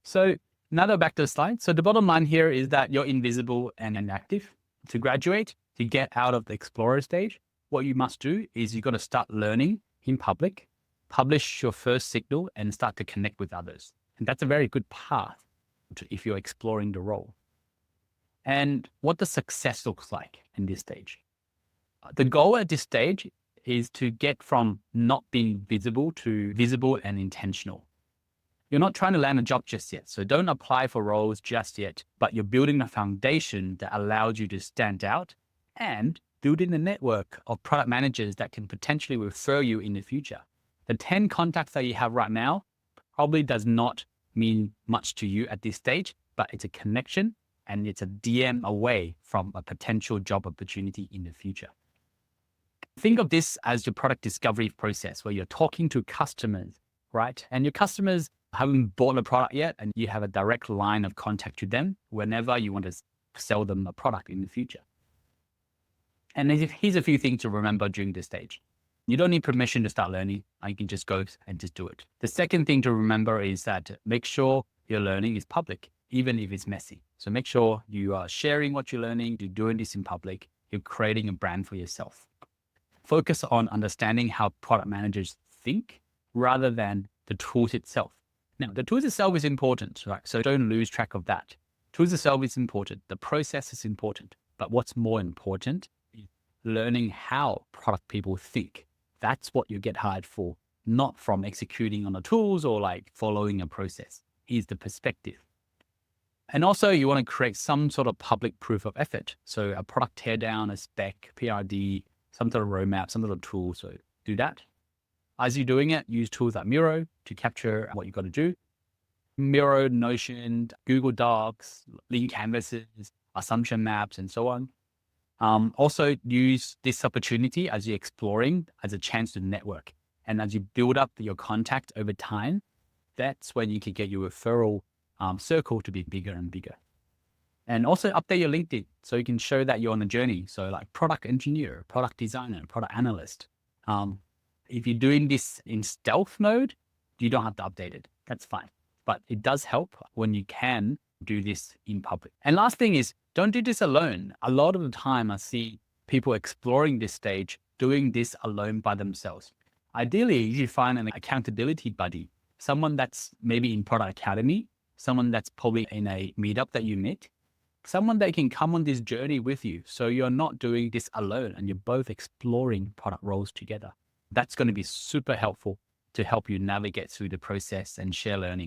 So now that back to the slide. So the bottom line here is that you're invisible and inactive. To graduate, to get out of the explorer stage, what you must do is you've got to start learning in public, publish your first signal, and start to connect with others. And that's a very good path if you're exploring the role. And what does success looks like in this stage? The goal at this stage is to get from not being visible to visible and intentional. You're not trying to land a job just yet, so don't apply for roles just yet, but you're building a foundation that allows you to stand out and building a network of product managers that can potentially refer you in the future. The 10 contacts that you have right now probably does not mean much to you at this stage, but it's a connection and it's a DM away from a potential job opportunity in the future. Think of this as your product discovery process where you're talking to customers, right? And your customers haven't bought a product yet, and you have a direct line of contact to them whenever you want to sell them a product in the future. And here's a few things to remember during this stage. You don't need permission to start learning. You can just go and just do it. The second thing to remember is that make sure your learning is public, even if it's messy. So make sure you are sharing what you're learning, you're doing this in public, you're creating a brand for yourself. Focus on understanding how product managers think rather than the tools itself. Now, the tools itself is important, right? So don't lose track of that. Tools itself is important. The process is important. But what's more important is learning how product people think. That's what you get hired for, not from executing on the tools or like following a process. Is the perspective. And also you want to create some sort of public proof of effort. So a product teardown, a spec, PRD, some sort of roadmap, some sort of tool. So do that. As you're doing it, use tools like Miro to capture what you've got to do. Miro, Notion, Google Docs, lean canvases, assumption maps, and so on. Also use this opportunity as you're exploring as a chance to network. And as you build up your contact over time, that's when you can get your referral circle to be bigger and bigger. And also update your LinkedIn so you can show that you're on a journey. So like product engineer, product designer, product analyst. If you're doing this in stealth mode, you don't have to update it. That's fine. But it does help when you can do this in public. And last thing is, don't do this alone. A lot of the time I see people exploring this stage doing this alone by themselves. Ideally, you find an accountability buddy, someone that's maybe in Product Academy, someone that's probably in a meetup that you meet, someone that can come on this journey with you. So you're not doing this alone and you're both exploring product roles together. That's going to be super helpful to help you navigate through the process and share learning.